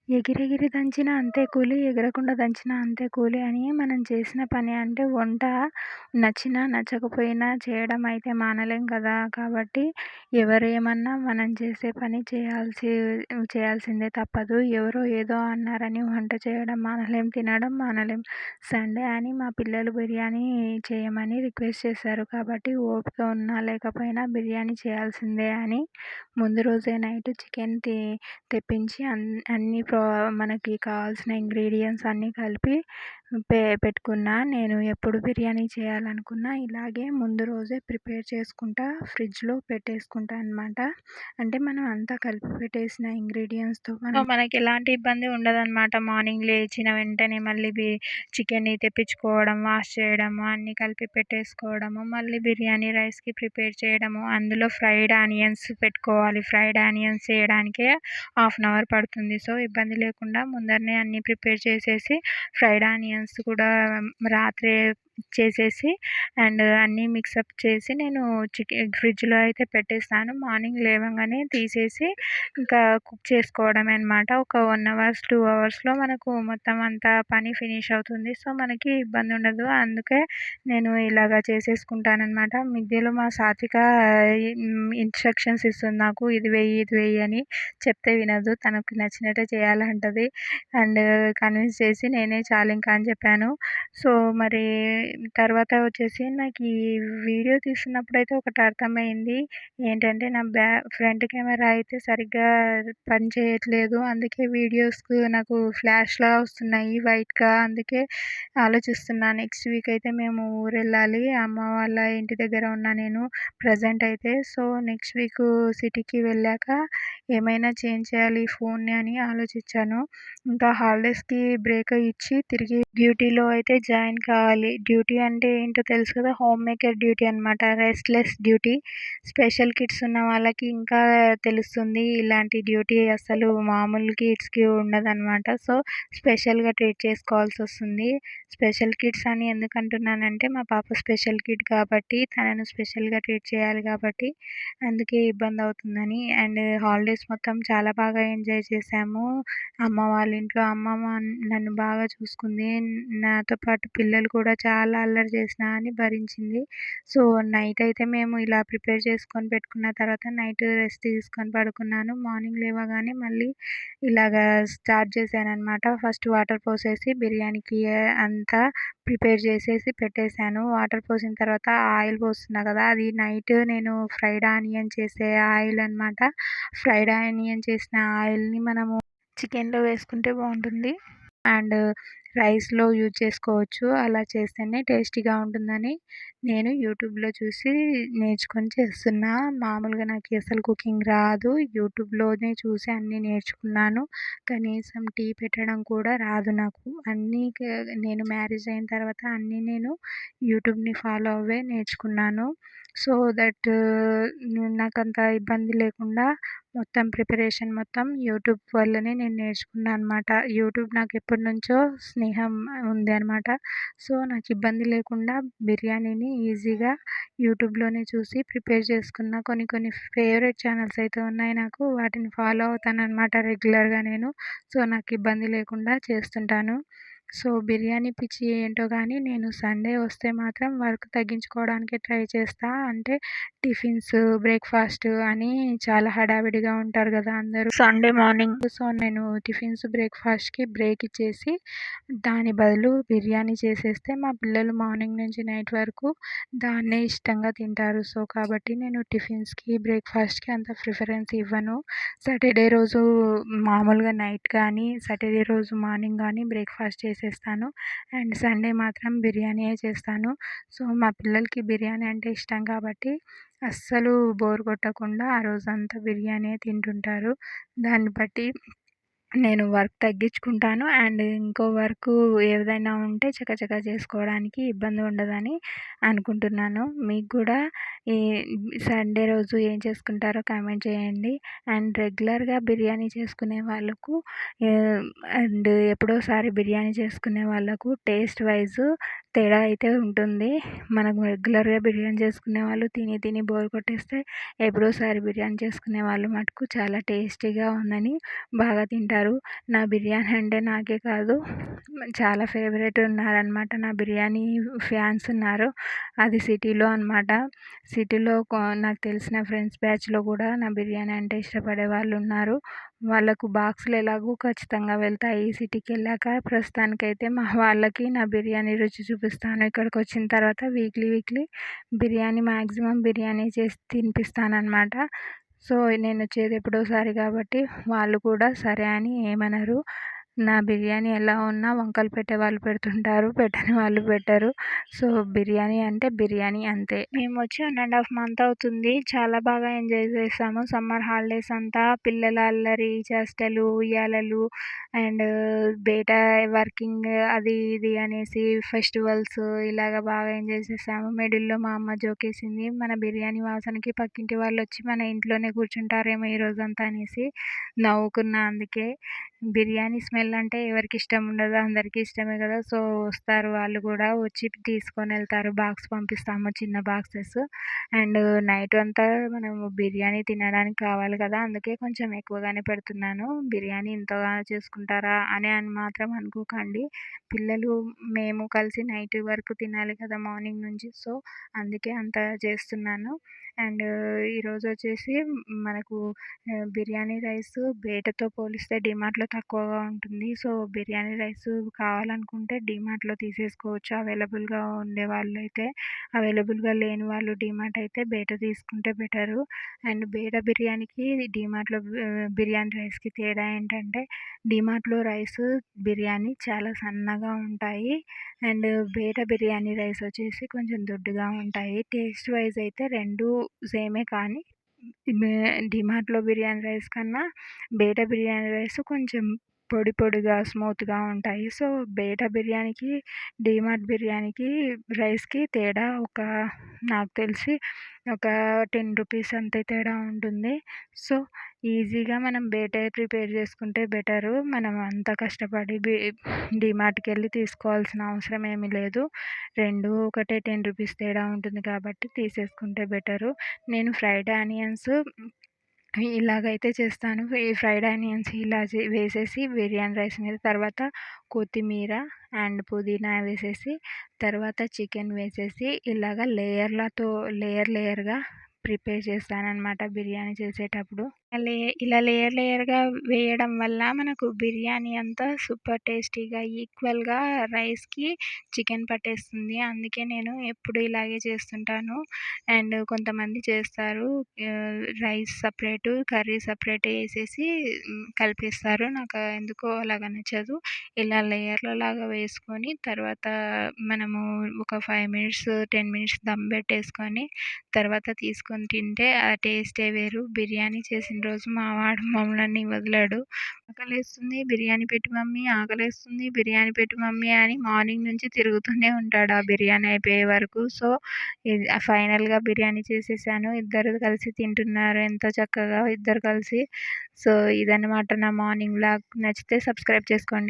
ఎగిరెగిరి దంచినా అంతే కూలి, ఎగరకుండా దంచినా అంతే కూలి అని మనం చేసిన పని అంటే వంట నచ్చినా, నచ్చకపోయినా చేయడం అయితే మానలేం కదా! కాబట్టి ఎవరేమన్నా మనం చేసే పని చేయాల్సిందే తప్పదు. ఎవరో ఏదో అన్నారని వంట చేయడం మానలేం, తినడం మానలేం. సండే అని మా పిల్లలు బిర్యానీ చేయమని రిక్వెస్ట్ చేశారు. కాబట్టి ఓపిక ఉన్నా లేకపోయినా బిర్యానీ చేయాల్సిందే అని ముందు రోజే నైట్ చికెన్ తెప్పించి అన్నీ మనకి కావాల్సిన ఇంగ్రీడియంట్స్ అన్నీ కలిపి పెట్టుకున్నా. నేను ఎప్పుడు బిర్యానీ చేయాలనుకున్నా ఇలాగే ముందు రోజే ప్రిపేర్ చేసుకుంటా ఫ్రిడ్జ్‌లో పెట్టేసుకుంటా అనమాట. అంటే మనం అంతా కలిపి పెట్టేసిన ఇంగ్రీడియంట్స్‌తో మనకి ఎలాంటి ఇబ్బంది ఉండదనమాట. మార్నింగ్ లేచిన వెంటనే మళ్ళీ చికెన్‌ని తెప్పించుకోవడం, వాష్ చేయడము, అన్నీ కలిపి పెట్టేసుకోవడము, మళ్ళీ బిర్యానీ రైస్‌కి ప్రిపేర్ చేయడము, అందులో ఫ్రైడ్ ఆనియన్స్ పెట్టుకోవాలి. ఫ్రైడ్ ఆనియన్స్ చేయడానికే హాఫ్ అన్ అవర్ పడుతుంది. సో, ఇబ్బంది లేకుండా ముందరనే అన్నీ ప్రిపేర్ చేసేసి ఫ్రైడ్ ఆనియన్స్ కూడా రాత్రే చేసేసి అండ్ అన్నీ మిక్సప్ చేసి నేను ఫ్రిడ్జ్‌లో అయితే పెట్టేస్తాను. మార్నింగ్ లేవంగానే తీసేసి ఇంకా కుక్ చేసుకోవడమే అనమాట. ఒక 1 అవర్స్, 2 అవర్స్‌లో మనకు మొత్తం అంతా పని ఫినిష్ అవుతుంది. సో, మనకి ఇబ్బంది ఉండదు. అందుకే నేను ఇలాగ చేసేసుకుంటాననమాట. మధ్యలో మా సాత్విక ఇన్‌స్ట్రక్షన్స్ ఇస్తుంది నాకు. ఇది వెయ్యి, ఇది వెయ్యి అని. చెప్తే వినదు. తనకు నచ్చినట్టే చేయాలంటది. అండ్ కన్విన్స్ చేసి నేనే చాలింక అని చెప్పాను. సో, మరి తర్వాత వచ్చేసి నాకు ఈ వీడియో తీస్తున్నప్పుడైతే ఒకటి అర్థమైంది. ఏంటంటే నా ఫ్రంట్ కెమెరా అయితే సరిగ్గా పని చేయట్లేదు. అందుకే వీడియోస్‌కు నాకు ఫ్లాష్‌లా వస్తున్నాయి వైట్‌గా. అందుకే ఆలోచిస్తున్నా నెక్స్ట్ వీక్ అయితే మేము ఊరెళ్ళాలి. అమ్మ వాళ్ళ ఇంటి దగ్గర ఉన్నా నేను ప్రెజెంట్ అయితే. సో, నెక్స్ట్ వీక్ సిటీకి వెళ్ళాక ఏమైనా చేంజ్ చేయాలి ఈ ఫోన్‌ని అని ఆలోచించాను. ఇంకా హాలిడేస్‌కి బ్రేక్ ఇచ్చి తిరిగి డ్యూటీలో అయితే జాయిన్ కావాలి. డ్యూటీ అంటే ఏంటో తెలుసు కదా! హోమ్ మేకర్ డ్యూటీ అనమాట. Restless duty. స్పెషల్ కిడ్స్ ఉన్న వాళ్ళకి ఇంకా తెలుస్తుంది. ఇలాంటి డ్యూటీ అసలు మామూలు కిడ్స్‌కి ఉండదనమాట. సో, స్పెషల్‌గా ట్రీట్ చేసుకోవాల్సొస్తుంది. స్పెషల్ కిడ్స్ అని ఎందుకంటున్నానంటే మా పాప స్పెషల్ కిడ్ కాబట్టి తనను స్పెషల్‌గా ట్రీట్ చేయాలి కాబట్టి అందుకే ఇబ్బందవుతుందని. అండ్ హాలిడేస్ మొత్తం చాలా బాగా ఎంజాయ్ చేశాము. అమ్మ వాళ్ళ ఇంట్లో అమ్మమ్మ నన్ను బాగా చూసుకుంది. నాతో పాటు పిల్లలు కూడా చాలా అల్లరి చేసినా అని భరించింది. సో, నైట్ అయితే మేము ఇలా ప్రిపేర్ చేసుకొని పెట్టుకున్న తర్వాత నైట్ రెస్ట్ తీసుకొని పడుకున్నాను. మార్నింగ్ లేవగానే మళ్ళీ ఇలాగా స్టార్ట్ చేశాననమాట. ఫస్ట్ వాటర్ పోసేసి బిర్యానీకి అంతా ప్రిపేర్ చేసేసి పెట్టేశాను. వాటర్ పోసిన తర్వాత ఆయిల్ పోస్తున్నా కదా! అది నైట్ నేను ఫ్రైడ్ ఆనియన్ చేసే ఆయిల్ అనమాట. ఫ్రైడ్ ఆనియన్ చేసిన ఆయిల్‌ని మనము చికెన్‌లో వేసుకుంటే బాగుంటుంది. అండ్ రైస్‌లో యూజ్ చేసుకోవచ్చు. అలా చేస్తేనే టేస్టీగా ఉంటుందని నేను యూట్యూబ్‌లో చూసి నేర్చుకొని చేస్తున్నా. మామూలుగా నాకు అసలు కుకింగ్ రాదు. యూట్యూబ్‌లోనే చూసి అన్నీ నేర్చుకున్నాను. కనీసం టీ పెట్టడం కూడా రాదు నాకు. అన్నీ నేను మ్యారేజ్ అయిన తర్వాత అన్నీ నేను యూట్యూబ్‌ని ఫాలో అవ్వే నేర్చుకున్నాను. సో దట్ నాకంత ఇబ్బంది లేకుండా మొత్తం ప్రిపరేషన్ మొత్తం యూట్యూబ్ వల్లనే నేను నేర్చుకున్నా అనమాట. యూట్యూబ్ నాకు ఎప్పటినుంచో స్నేహం ఉంది అనమాట. సో, నాకు ఇబ్బంది లేకుండా బిర్యానీని ఈజీగా యూట్యూబ్‌లోనే చూసి ప్రిపేర్ చేసుకున్న. కొన్ని కొన్ని ఫేవరెట్ ఛానల్స్ అయితే ఉన్నాయి నాకు. వాటిని ఫాలో అవుతాననమాట రెగ్యులర్‌గా నేను. సో, నాకు ఇబ్బంది లేకుండా చేస్తుంటాను. సో, బిర్యానీ పిచ్చి ఏంటో గానీ నేను సండే వస్తే మాత్రం వర్క్ తగ్గించుకోవడానికే ట్రై చేస్తా. అంటే టిఫిన్స్, బ్రేక్‌ఫాస్ట్ అని చాలా హడావిడిగా ఉంటారు గదా అందరూ సండే మార్నింగ్. సో, నేను టిఫిన్స్, బ్రేక్‌ఫాస్ట్‌కి బ్రేక్ ఇచ్చేసి దాని బదులు బిర్యానీ చేసేస్తే మా పిల్లలు మార్నింగ్ నుంచి నైట్ వరకు దాన్నే ఇష్టంగా తింటారు. సో, కాబట్టి నేను టిఫిన్స్‌కి, బ్రేక్‌ఫాస్ట్‌కి అంత ప్రిఫరెన్స్ ఇవ్వను. సాటర్డే రోజు మామూలుగా నైట్ కానీ, సాటర్డే రోజు మార్నింగ్ కానీ బ్రేక్‌ఫాస్ట్ చేసేస్తాను. అండ్ సండే మాత్రం బిర్యానీయే చేస్తాను. సో, మా పిల్లలకి బిర్యానీ అంటే ఇష్టం కాబట్టి అస్సలు బోర్ కొట్టకుండా ఆ రోజంతా బిర్యానీయే తింటుంటారు. దాన్ని బట్టి నేను వర్క్ తగ్గించుకుంటాను. అండ్ ఇంకో వర్కు ఏదైనా ఉంటే చకచకా చేసుకోవడానికి ఇబ్బంది ఉండదని అనుకుంటున్నాను. మీకు కూడా ఈ సండే రోజు ఏం చేసుకుంటారో కామెంట్ చేయండి. అండ్ రెగ్యులర్‌గా బిర్యానీ చేసుకునే వాళ్ళకు అండ్ ఎప్పుడోసారి బిర్యానీ చేసుకునే వాళ్ళకు టేస్ట్ వైస్ తేడా అయితే ఉంటుంది. మనకు రెగ్యులర్‌గా బిర్యానీ చేసుకునే వాళ్ళు తిని తిని బోర్ కొట్టేస్తే ఎప్పుడోసారి బిర్యానీ చేసుకునే వాళ్ళు మటుకు చాలా టేస్టీగా ఉందని బాగా తింటారు. తింటారు. నా బిర్యానీ అంటే నాకే కాదు చాలా ఫేవరెట్ ఉన్నారనమాట. నా బిర్యానీ ఫ్యాన్స్ ఉన్నారు. అది సిటీలో అనమాట. సిటీలో నాకు తెలిసిన ఫ్రెండ్స్ బ్యాచ్‌లో కూడా నా బిర్యానీ అంటే ఇష్టపడే వాళ్ళు ఉన్నారు. వాళ్ళకు బాక్సులు ఎలాగో ఖచ్చితంగా వెళ్తాయి సిటీకెళ్ళాక. ప్రస్తుతానికైతే మా వాళ్ళకి నా బిర్యానీ రుచి చూపిస్తాను. ఇక్కడికొచ్చిన తర్వాత వీక్లీ బిర్యానీ మ్యాక్సిమం బిర్యానీ చేసి తినిపిస్తాననమాట. సో, నేనొచ్చేది ఎప్పుడోసారి కాబట్టి వాళ్ళు కూడా సరే అని ఏమనరు. నా బిర్యానీ ఎలా ఉన్నా వంకలు పెట్టేవాళ్ళు పెడుతుంటారు. పెట్టని వాళ్ళు పెట్టరు. సో, బిర్యానీ అంటే బిర్యానీ అంతే. మేమొచ్చి 1½ మంత్ అవుతుంది. చాలా బాగా ఎంజాయ్ చేసాము. సమ్మర్ హాలిడేస్ అంతా పిల్లల అల్లరి, చేష్టలు, ఉయ్యాలలు అండ్ బయట వర్కింగ్ అది ఇది అనేసి ఫెస్టివల్స్ ఇలాగ బాగా ఎంజాయ్ చేసాము. మిడిల్‌లో మా అమ్మ జోకేసింది. మన బిర్యానీ వాసనకి పక్కింటి వాళ్ళొచ్చి మన ఇంట్లోనే కూర్చుంటారేమో ఈరోజంతా అనేసి నవ్వుకున్నా అందుకే. బిర్యానీ స్మెల్ అంటే ఎవరికిష్టం ఉండదు. అందరికీ ఇష్టమే కదా! సో, వస్తారు వాళ్ళు కూడా వచ్చి తీసుకొనెళ్తారు. బాక్స్ పంపిస్తాము చిన్న బాక్సెస్. అండ్ నైట్ అంతా మనము బిర్యానీ తినడానికి కావాలి కదా! అందుకే కొంచెం ఎక్కువగానే పెడుతున్నాను. బిర్యానీ ఇంతగా చేసుకుంటారా అని మాత్రం అనుకోకండి. పిల్లలు మేము కలిసి నైట్ వరకు తినాలి కదా మార్నింగ్ నుంచి. సో, అందుకే అంత చేస్తున్నాను. అండ్ ఈరోజొచ్చేసి మనకు బిర్యానీ రైస్ బయటతో పోలిస్తే డీమార్ట్‌లో తక్కువగా ఉంటుంది. సో, బిర్యానీ రైస్ కావాలనుకుంటే డీమార్ట్‌లో తీసేసుకోవచ్చు అవైలబుల్‌గా ఉండేవాళ్ళైతే. అవైలబుల్‌గా లేని వాళ్ళు డీమార్ట్ అయితే బయట తీసుకుంటే బెటరు. అండ్ బయట బిర్యానీకి డీమార్ట్‌లో బిర్యానీ రైస్‌కి తేడా ఏంటంటే డీమార్ట్‌లో రైస్ బిర్యానీ చాలా సన్నగా ఉంటాయి. అండ్ బయట బిర్యానీ రైస్ వచ్చేసి కొంచెం దొడ్డుగా ఉంటాయి. టేస్ట్ వైజ్ అయితే 2 సేమే కానీ డీమార్ట్‌లో బిర్యానీ రైస్ కన్నా బయట బిర్యానీ రైస్ కొంచెం పొడిగా స్మూత్‌గా ఉంటాయి. సో, బయట బిర్యానీకి, డీమార్ట్ బిర్యానీకి రైస్‌కి తేడా నాకు తెలిసి ఒక 10 రూపీస్ అంతే తేడా ఉంటుంది. సో, ఈజీగా మనం బయటే ప్రిపేర్ చేసుకుంటే బెటరు. మనం అంత కష్టపడి డీమార్ట్‌కెళ్ళి తీసుకోవాల్సిన అవసరం ఏమీ లేదు. 2 ఒకటే 10 రూపీస్ తేడా ఉంటుంది కాబట్టి తీసేసుకుంటే బెటరు. నేను ఫ్రైడ్ ఆనియన్స్ ఇలాగైతే చేస్తాను. ఈ ఫ్రైడ్ ఆనియన్స్ ఇలా వేసేసి బిర్యానీ రైస్ మీద తర్వాత కొత్తిమీర అండ్ పుదీనా వేసేసి తర్వాత చికెన్ వేసేసి ఇలాగ లేయర్‌గా ప్రిపేర్ చేస్తాననమాట బిర్యానీ చేసేటప్పుడు. ఇలా లేయర్‌గా వేయడం వల్ల మనకు బిర్యానీ అంతా సూపర్ టేస్టీగా ఈక్వల్‌గా రైస్‌కి చికెన్ పట్టేస్తుంది. అందుకే నేను ఎప్పుడు ఇలాగే చేస్తుంటాను. అండ్ కొంతమంది చేస్తారు రైస్ సెపరేటు, కర్రీ సెపరేట్ ఏసేసి కలిపేస్తారు. నాకు ఎందుకో అలాగా నచ్చదు. ఇలా లేయర్‌లలాగా వేసుకొని తర్వాత మనము ఒక 5 మినిట్స్, 10 మినిట్స్ దమ్ పెట్టేసుకొని తర్వాత తీసుకొని తింటే ఆ టేస్టే వేరు. బిర్యానీ చేసిన రోజు మా వాడు మమ్మల్ని వదలడు. ఆకలేస్తుంది బిర్యానీ పెట్టు మమ్మీ, ఆకలేస్తుంది బిర్యానీ పెట్టు మమ్మీ అని మార్నింగ్ నుంచి తిరుగుతూనే ఉంటాడు ఆ బిర్యానీ అయిపోయే వరకు. సో, ఫైనల్‌గా బిర్యానీ చేసేసాను. ఇద్దరు కలిసి తింటున్నారు ఎంతో చక్కగా ఇద్దరు కలిసి. సో, ఇదన్నమాట నా మార్నింగ్ వ్లాగ్. నచ్చితే సబ్స్క్రైబ్ చేసుకోండి.